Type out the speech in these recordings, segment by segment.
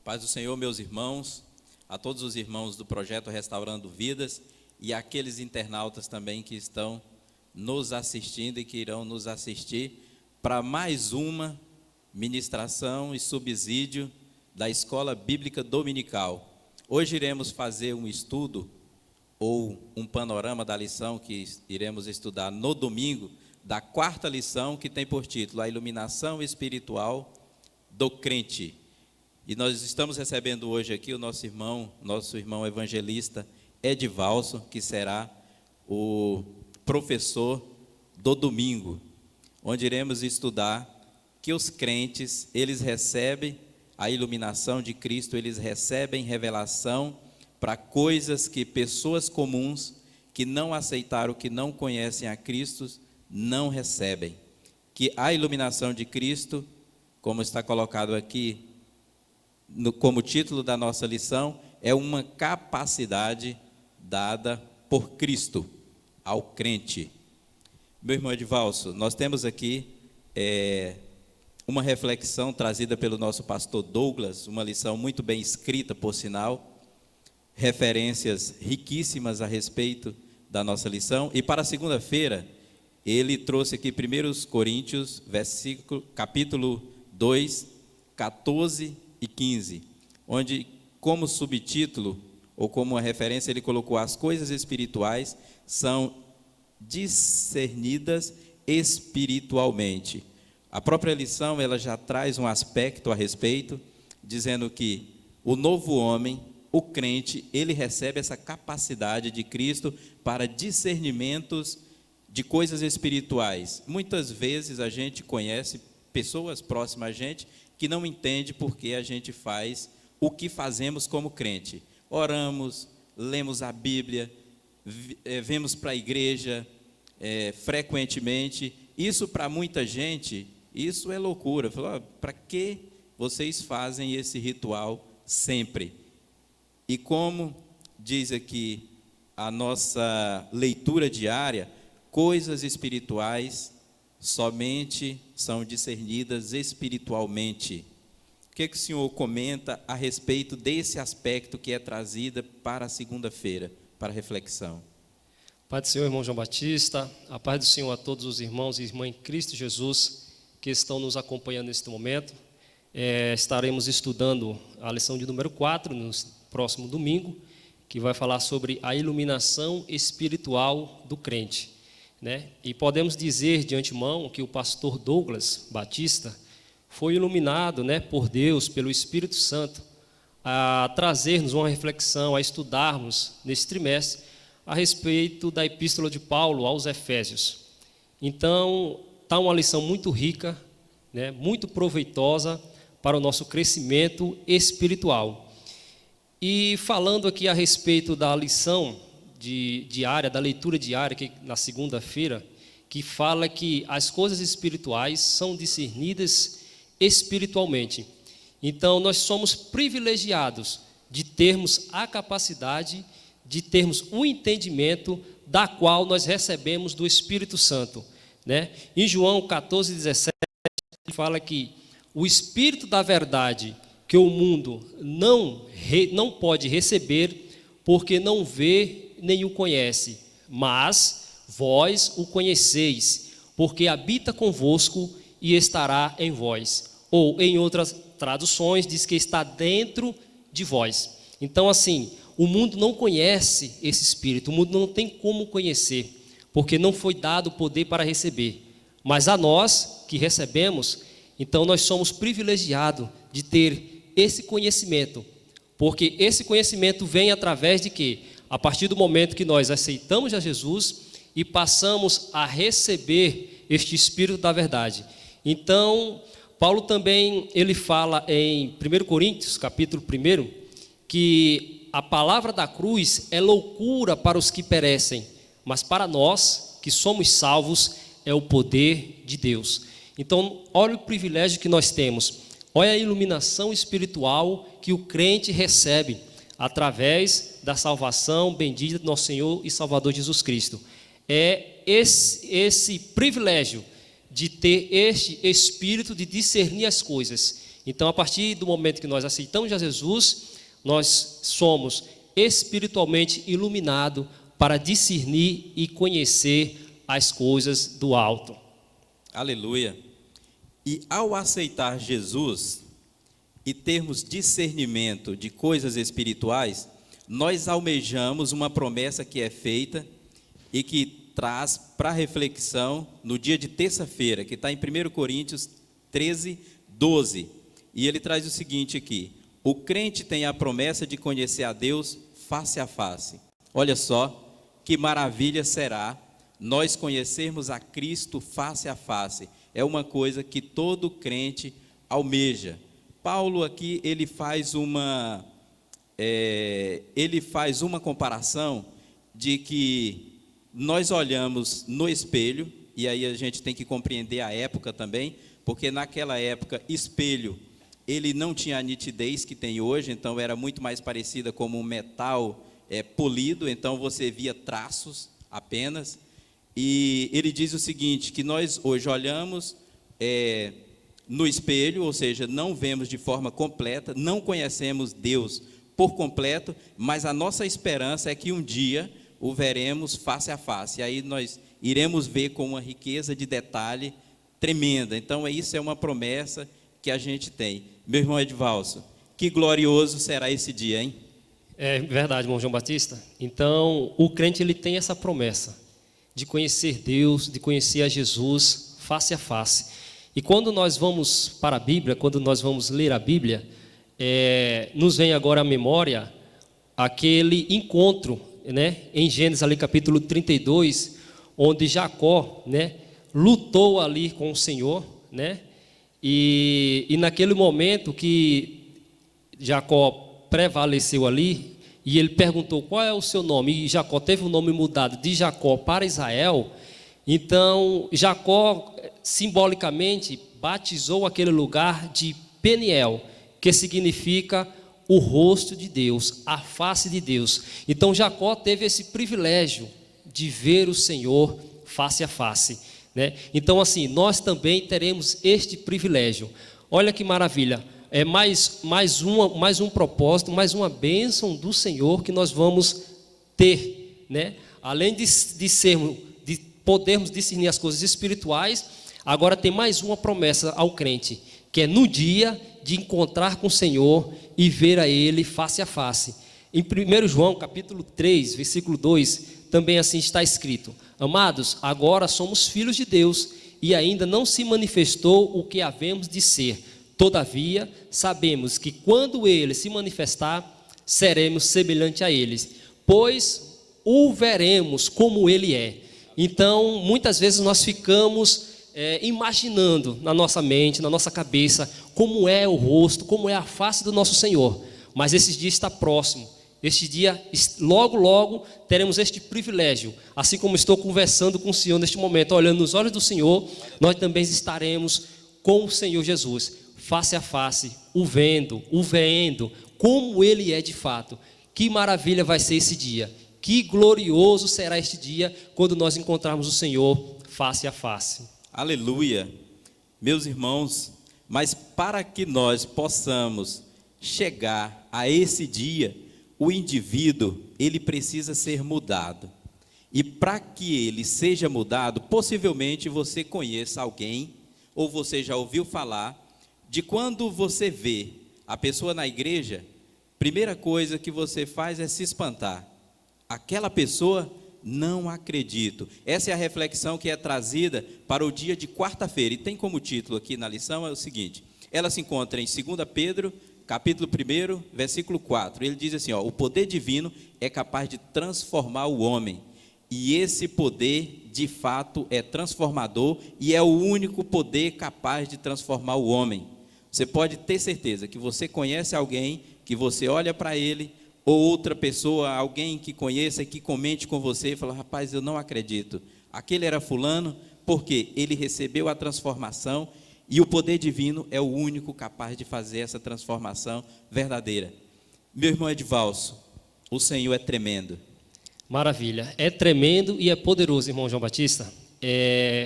Paz do Senhor, meus irmãos, a todos os irmãos do projeto Restaurando Vidas e aqueles internautas também que estão nos assistindo e que irão nos assistir para mais uma ministração e subsídio da Escola Bíblica Dominical. Hoje iremos fazer um estudo ou um panorama da lição que iremos estudar no domingo, da quarta lição, que tem por título A Iluminação Espiritual do Crente. E nós estamos recebendo hoje aqui o nosso irmão evangelista Edivalson, que será o professor do domingo, onde iremos estudar que os crentes, eles recebem a iluminação de Cristo, eles recebem revelação para coisas que pessoas comuns, que não aceitaram, que não conhecem a Cristo, não recebem. Que a iluminação de Cristo, como está colocado aqui, como título da nossa lição, é uma capacidade dada por Cristo ao crente. Meu irmão Edivalson, nós temos aqui uma reflexão trazida pelo nosso pastor Douglas, uma lição muito bem escrita, por sinal, referências riquíssimas a respeito da nossa lição. E para segunda-feira, ele trouxe aqui 1 Coríntios, capítulo 2, 14 e 15, onde, como subtítulo, ou como uma referência, ele colocou: as coisas espirituais são discernidas espiritualmente. A própria lição, ela já traz um aspecto a respeito, dizendo que o novo homem, o crente, ele recebe essa capacidade de Cristo para discernimentos de coisas espirituais. Muitas vezes a gente conhece pessoas próximas a gente que não entende por que a gente faz o que fazemos como crente. Oramos, lemos a Bíblia, vemos para a igreja frequentemente. Isso para muita gente, isso é loucura. Para que vocês fazem esse ritual sempre? E como diz aqui a nossa leitura diária, coisas espirituais somente são discernidas espiritualmente. O que o senhor comenta a respeito desse aspecto que é trazido para a segunda-feira, para a reflexão? Paz do Senhor, irmão João Batista, a paz do Senhor a todos os irmãos e irmãs em Cristo Jesus que estão nos acompanhando neste momento. Estaremos estudando a lição de número 4 no próximo domingo, que vai falar sobre a iluminação espiritual do crente. E podemos dizer de antemão que o pastor Douglas Batista foi iluminado por Deus, pelo Espírito Santo, a trazer-nos uma reflexão, a estudarmos nesse trimestre a respeito da epístola de Paulo aos Efésios. Então, está uma lição muito rica, muito proveitosa para o nosso crescimento espiritual. E falando aqui a respeito da lição diária, da leitura diária, que na segunda-feira, que fala que as coisas espirituais são discernidas espiritualmente. Então, nós somos privilegiados de termos a capacidade, de termos o entendimento da qual nós recebemos do Espírito Santo. Em João 14:17, fala que o Espírito da verdade, que o mundo não pode receber, porque não vê nem o conhece, mas vós o conheceis, porque habita convosco e estará em vós. Ou, em outras traduções, diz que está dentro de vós. Então, assim, o mundo não conhece esse Espírito, o mundo não tem como conhecer, porque não foi dado poder para receber. Mas a nós, que recebemos, então nós somos privilegiados de ter esse conhecimento, porque esse conhecimento vem através de quê? A partir do momento que nós aceitamos a Jesus e passamos a receber este Espírito da verdade. Então, Paulo também, ele fala em 1 Coríntios, capítulo 1, que a palavra da cruz é loucura para os que perecem, mas para nós, que somos salvos, é o poder de Deus. Então, olha o privilégio que nós temos, olha a iluminação espiritual que o crente recebe através da salvação bendita do nosso Senhor e Salvador Jesus Cristo. É esse privilégio de ter este espírito de discernir as coisas Então, a partir do momento que nós aceitamos a Jesus, nós somos espiritualmente iluminados para discernir e conhecer as coisas do alto. Aleluia. E ao aceitar Jesus e termos discernimento de coisas espirituais, nós almejamos uma promessa que é feita e que traz para reflexão no dia de terça-feira, que está em 1 Coríntios 13, 12. E ele traz o seguinte aqui: o crente tem a promessa de conhecer a Deus face a face. Olha só que maravilha será nós conhecermos a Cristo face a face. É uma coisa que todo crente almeja. Paulo aqui, ele faz uma comparação de que nós olhamos no espelho, e aí a gente tem que compreender a época também, porque naquela época, espelho, ele não tinha a nitidez que tem hoje, então era muito mais parecida como um metal polido, então você via traços apenas. E ele diz o seguinte, que nós hoje olhamos no espelho, ou seja, não vemos de forma completa, não conhecemos Deus por completo, mas a nossa esperança é que um dia o veremos face a face, e aí nós iremos ver com uma riqueza de detalhe tremenda. Então isso é uma promessa que a gente tem. Meu irmão Edvalso, que glorioso será esse dia, hein? É verdade, irmão João Batista. Então, o crente ele tem essa promessa de conhecer Deus, de conhecer a Jesus face a face. E quando nós vamos para a Bíblia, quando nós vamos ler a Bíblia, nos vem agora à memória aquele encontro, né, em Gênesis ali capítulo 32, onde Jacó, né, lutou ali com o Senhor, né, e naquele momento que Jacó prevaleceu ali, e ele perguntou qual é o seu nome, e Jacó teve o nome mudado de Jacó para Israel. Então Jacó simbolicamente batizou aquele lugar de Peniel, que significa o rosto de Deus, a face de Deus. Então Jacó teve esse privilégio de ver o Senhor face a face, né? Então assim, nós também teremos este privilégio. Olha que maravilha, é mais um propósito, mais uma bênção do Senhor que nós vamos ter, né? Além de podermos discernir as coisas espirituais, agora tem mais uma promessa ao crente, que é no dia de encontrar com o Senhor e ver a Ele face a face. Em 1 João capítulo 3, versículo 2, também assim está escrito: amados, agora somos filhos de Deus e ainda não se manifestou o que havemos de ser. Todavia, sabemos que quando Ele se manifestar, seremos semelhantes a Ele, pois o veremos como Ele é. Então, muitas vezes nós ficamos imaginando na nossa mente, na nossa cabeça, como é o rosto, como é a face do nosso Senhor. Mas esse dia está próximo. Este dia, logo, logo, teremos este privilégio. Assim como estou conversando com o Senhor neste momento, olhando nos olhos do Senhor, nós também estaremos com o Senhor Jesus, face a face, o vendo, como Ele é de fato. Que maravilha vai ser esse dia. Que glorioso será este dia quando nós encontrarmos o Senhor face a face. Aleluia, meus irmãos, mas para que nós possamos chegar a esse dia, o indivíduo, ele precisa ser mudado. E para que ele seja mudado, possivelmente você conheça alguém, ou você já ouviu falar, de quando você vê a pessoa na igreja, primeira coisa que você faz é se espantar. Aquela pessoa, não acredito. Essa é a reflexão que é trazida para o dia de quarta-feira. E tem como título aqui na lição, é o seguinte: ela se encontra em 2 Pedro, capítulo 1, versículo 4. Ele diz assim, o poder divino é capaz de transformar o homem. E esse poder, de fato, é transformador e é o único poder capaz de transformar o homem. Você pode ter certeza que você conhece alguém, que você olha para ele, ou outra pessoa, alguém que conheça e que comente com você e fala: rapaz, eu não acredito, aquele era fulano, porque ele recebeu a transformação e o poder divino é o único capaz de fazer essa transformação verdadeira. Meu irmão Edvalso, o Senhor é tremendo. Maravilha, é tremendo e é poderoso, irmão João Batista.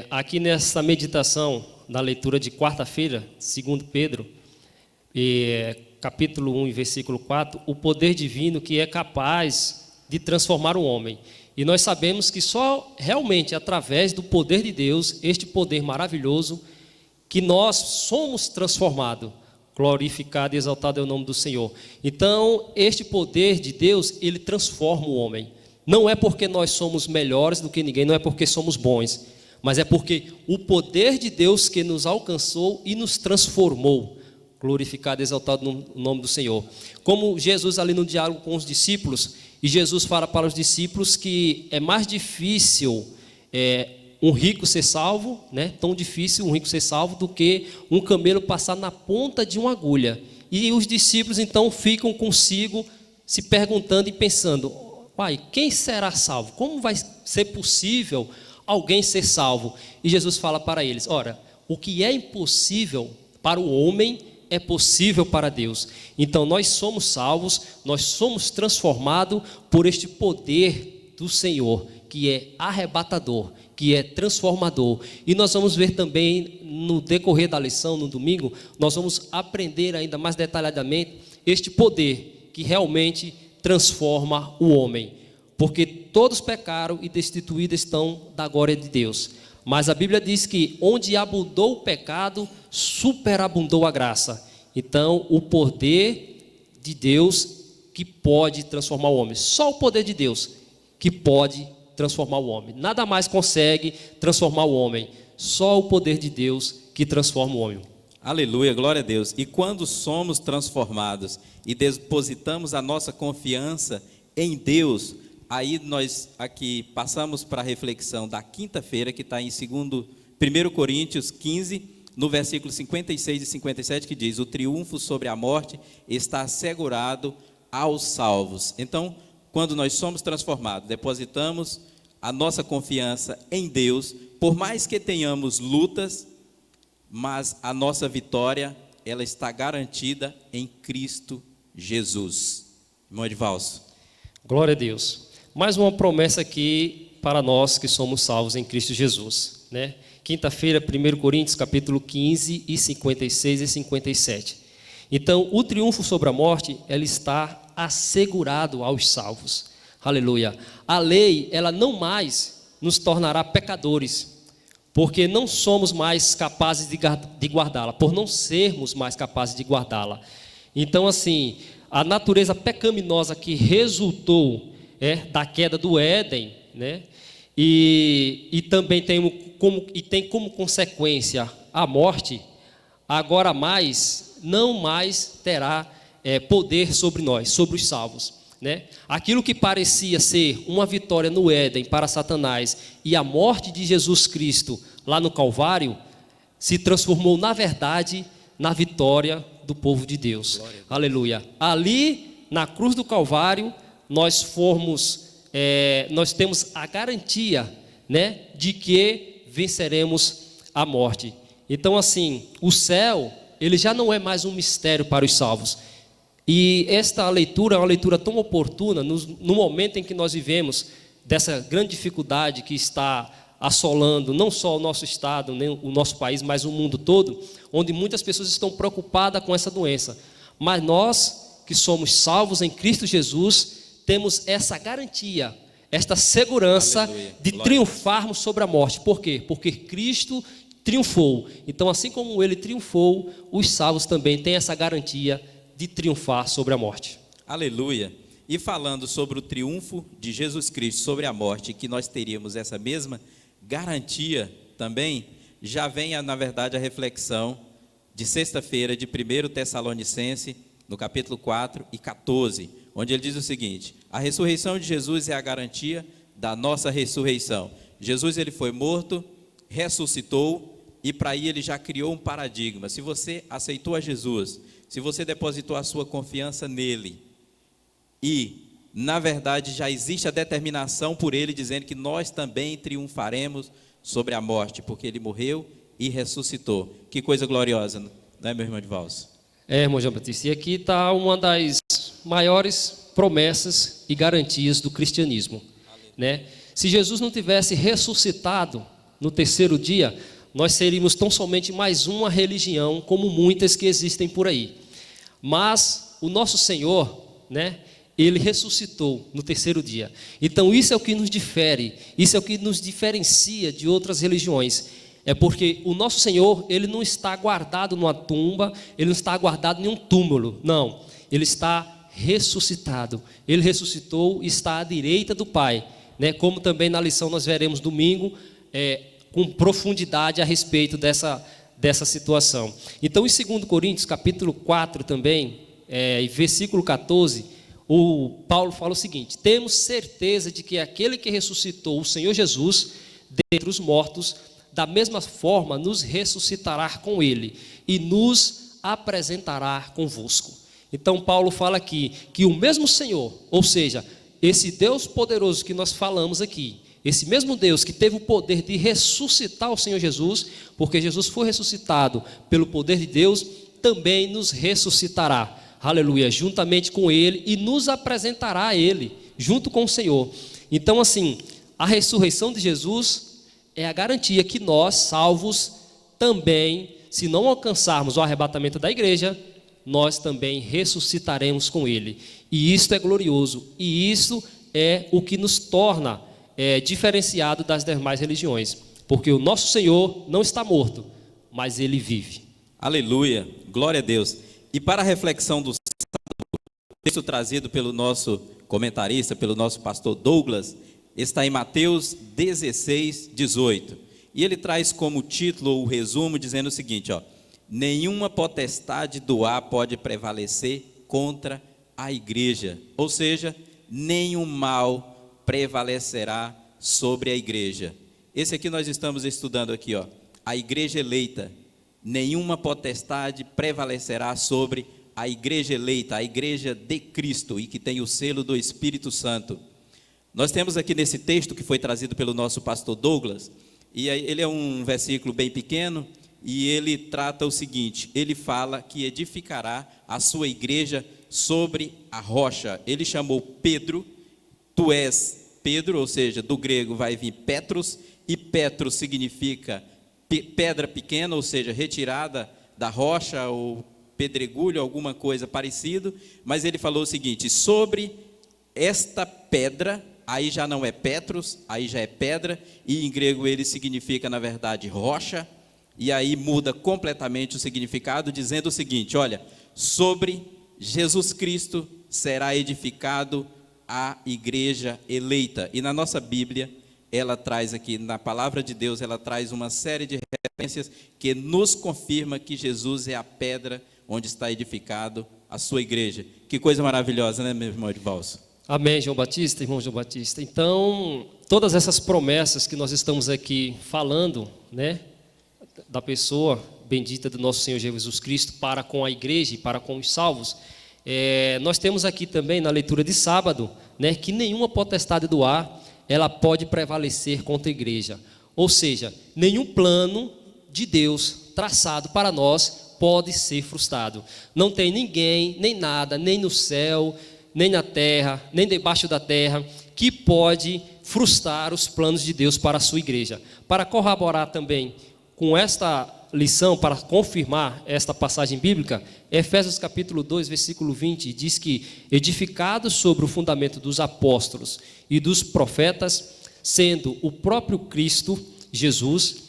Aqui nessa meditação, na leitura de quarta-feira, 2 Pedro, capítulo 1, versículo 4, o poder divino que é capaz de transformar o homem. E nós sabemos que só realmente através do poder de Deus, este poder maravilhoso, que nós somos transformados. Glorificado e exaltado é o nome do Senhor. Então, este poder de Deus, ele transforma o homem. Não é porque nós somos melhores do que ninguém, não é porque somos bons, mas é porque o poder de Deus que nos alcançou e nos transformou. Glorificado e exaltado no nome do Senhor. Como Jesus ali no diálogo com os discípulos, e Jesus fala para os discípulos que é mais difícil um rico ser salvo, né? Tão difícil um rico ser salvo do que um camelo passar na ponta de uma agulha. E os discípulos então ficam consigo se perguntando e pensando: pai, quem será salvo? Como vai ser possível alguém ser salvo? E Jesus fala para eles: ora, o que é impossível para o homem é possível para Deus. Então nós somos salvos, nós somos transformados por este poder do Senhor, que é arrebatador, que é transformador. E nós vamos ver também no decorrer da lição, no domingo, nós vamos aprender ainda mais detalhadamente este poder que realmente transforma o homem. Porque todos pecaram e destituídos estão da glória de Deus. Mas a Bíblia diz que onde abundou o pecado, superabundou a graça. Então, o poder de Deus que pode transformar o homem. Só o poder de Deus que pode transformar o homem. Nada mais consegue transformar o homem. Só o poder de Deus que transforma o homem. Aleluia, glória a Deus. E quando somos transformados e depositamos a nossa confiança em Deus, aí nós aqui passamos para a reflexão da quinta-feira, que está em 1 Coríntios 15, no versículo 56 e 57, que diz: o triunfo sobre a morte está assegurado aos salvos. Então, quando nós somos transformados, depositamos a nossa confiança em Deus, por mais que tenhamos lutas, mas a nossa vitória, ela está garantida em Cristo Jesus. Irmão Edvalso. Glória a Deus. Mais uma promessa aqui para nós que somos salvos em Cristo Jesus, né? Quinta-feira, 1 Coríntios, capítulo 15, e 56 e 57. Então, o triunfo sobre a morte, ela está assegurado aos salvos. Aleluia. A lei, ela não mais nos tornará pecadores, porque não somos mais capazes de guardá-la, por não sermos mais capazes de guardá-la. Então, assim, a natureza pecaminosa que resultou da queda do Éden, né? E também tem como consequência a morte, agora não mais terá poder sobre nós, sobre os salvos, né? Aquilo que parecia ser uma vitória no Éden para Satanás e a morte de Jesus Cristo lá no Calvário se transformou na verdade na vitória do povo de Deus. Aleluia. Ali na cruz do Calvário nós temos a garantia, né, de que venceremos a morte. Então, assim, o céu, ele já não é mais um mistério para os salvos. E esta leitura é uma leitura tão oportuna no momento em que nós vivemos dessa grande dificuldade que está assolando não só o nosso estado, nem o nosso país, mas o mundo todo, onde muitas pessoas estão preocupadas com essa doença. Mas nós, que somos salvos em Cristo Jesus, temos essa garantia, esta segurança, aleluia, de triunfarmos sobre a morte. Por quê? Porque Cristo triunfou. Então, assim como Ele triunfou, os salvos também têm essa garantia de triunfar sobre a morte. Aleluia. E falando sobre o triunfo de Jesus Cristo sobre a morte, que nós teríamos essa mesma garantia também, já vem, na verdade, a reflexão de sexta-feira de 1 Tessalonicenses, no capítulo 4 e 14, onde ele diz o seguinte: a ressurreição de Jesus é a garantia da nossa ressurreição. Jesus, ele foi morto, ressuscitou, e para aí ele já criou um paradigma. Se você aceitou a Jesus, se você depositou a sua confiança nele, e na verdade já existe a determinação por ele, dizendo que nós também triunfaremos sobre a morte, porque ele morreu e ressuscitou. Que coisa gloriosa, não é, meu irmão Edvalso? Irmão João Batista, e aqui está uma das maiores promessas e garantias do cristianismo, né? Se Jesus não tivesse ressuscitado no terceiro dia, nós seríamos tão somente mais uma religião, como muitas que existem por aí. mas o nosso Senhor, né, Ele ressuscitou no terceiro dia. Então isso é o que nos difere, isso é o que nos diferencia de outras religiões. É porque o nosso Senhor, Ele não está guardado numa tumba, Ele não está guardado em um túmulo, não. Ele está ressuscitado. Ele ressuscitou e está à direita do Pai, né? Como também na lição nós veremos domingo, com profundidade a respeito dessa situação. Então em 2 Coríntios capítulo 4 também, versículo 14, o Paulo fala o seguinte: temos certeza de que aquele que ressuscitou o Senhor Jesus dentre os mortos, da mesma forma nos ressuscitará com Ele e nos apresentará convosco. Então Paulo fala aqui que o mesmo Senhor, ou seja, esse Deus poderoso que nós falamos aqui, esse mesmo Deus que teve o poder de ressuscitar o Senhor Jesus, porque Jesus foi ressuscitado pelo poder de Deus, também nos ressuscitará, aleluia, juntamente com Ele, e nos apresentará a Ele, junto com o Senhor. Então assim, a ressurreição de Jesus é a garantia que nós, salvos, também, se não alcançarmos o arrebatamento da igreja, nós também ressuscitaremos com Ele. E isto é glorioso, e isso é o que nos torna diferenciado das demais religiões, porque o nosso Senhor não está morto, mas Ele vive. Aleluia, glória a Deus. E para a reflexão do texto trazido pelo nosso comentarista, pelo nosso pastor Douglas, está em Mateus 16, 18. E ele traz como título ou resumo dizendo o seguinte, nenhuma potestade do ar pode prevalecer contra a igreja, ou seja, nenhum mal prevalecerá sobre a igreja. Esse aqui nós estamos estudando aqui, a igreja eleita. Nenhuma potestade prevalecerá sobre a igreja eleita, a igreja de Cristo e que tem o selo do Espírito Santo. Nós temos aqui nesse texto que foi trazido pelo nosso pastor Douglas, e ele é um versículo bem pequeno, e ele trata o seguinte: ele fala que edificará a sua igreja sobre a rocha. Ele chamou Pedro, tu és Pedro, ou seja, do grego vai vir Petros, e Petros significa pedra pequena, ou seja, retirada da rocha, ou pedregulho, alguma coisa parecida, mas ele falou o seguinte: sobre esta pedra, aí já não é Petros, aí já é pedra, e em grego ele significa, na verdade, rocha, e aí muda completamente o significado, dizendo o seguinte: olha, sobre Jesus Cristo será edificado a igreja eleita. E na nossa Bíblia, ela traz aqui, na palavra de Deus, ela traz uma série de referências que nos confirma que Jesus é a pedra onde está edificado a sua igreja. Que coisa maravilhosa, né, meu irmão Edvalso? Amém, João Batista, irmão João Batista. Então, todas essas promessas que nós estamos aqui falando, né, da pessoa bendita do nosso Senhor Jesus Cristo para com a igreja e para com os salvos, nós temos aqui também na leitura de sábado, né, que nenhuma potestade do ar ela pode prevalecer contra a igreja. Ou seja, nenhum plano de Deus traçado para nós pode ser frustrado. Não tem ninguém, nem nada, nem no céu, nem na terra, nem debaixo da terra, que pode frustrar os planos de Deus para a sua igreja. Para corroborar também com esta lição, para confirmar esta passagem bíblica, Efésios capítulo 2, versículo 20, diz que edificados sobre o fundamento dos apóstolos e dos profetas, sendo o próprio Cristo, Jesus,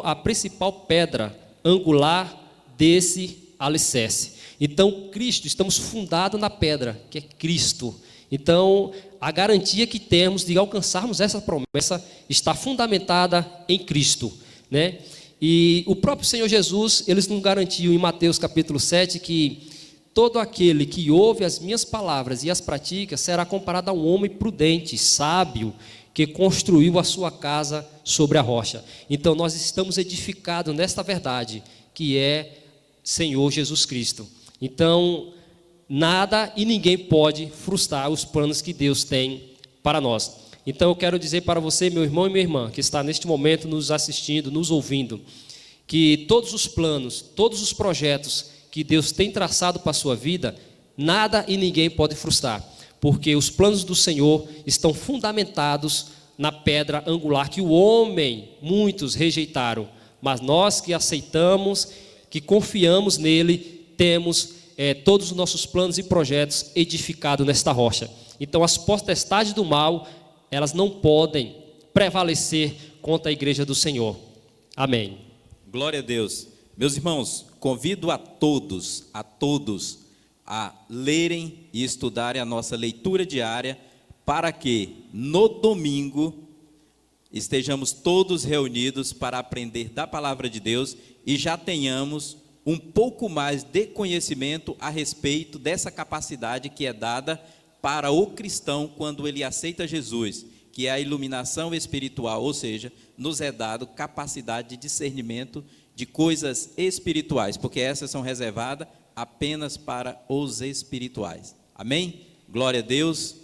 a principal pedra angular desse alicerce. Então, Cristo, estamos fundados na pedra, que é Cristo. Então, a garantia que temos de alcançarmos essa promessa está fundamentada em Cristo, né? E o próprio Senhor Jesus, ele nos garantiu em Mateus capítulo 7 que todo aquele que ouve as minhas palavras e as pratica será comparado a um homem prudente, sábio, que construiu a sua casa sobre a rocha. Então nós estamos edificados nesta verdade, que é Senhor Jesus Cristo. Então nada e ninguém pode frustrar os planos que Deus tem para nós. Então eu quero dizer para você, meu irmão e minha irmã, que está neste momento nos assistindo, nos ouvindo, que todos os planos, todos os projetos que Deus tem traçado para a sua vida, nada e ninguém pode frustrar, porque os planos do Senhor estão fundamentados na pedra angular que o homem, muitos rejeitaram, mas nós que aceitamos, que confiamos nele, temos todos os nossos planos e projetos edificados nesta rocha. Então as potestades do mal, elas não podem prevalecer contra a igreja do Senhor. Amém. Glória a Deus. Meus irmãos, convido a todos a lerem e estudarem a nossa leitura diária, para que no domingo estejamos todos reunidos para aprender da palavra de Deus e já tenhamos um pouco mais de conhecimento a respeito dessa capacidade que é dada para o cristão quando ele aceita Jesus, que é a iluminação espiritual, ou seja, nos é dado capacidade de discernimento de coisas espirituais, porque essas são reservadas apenas para os espirituais. Amém? Glória a Deus.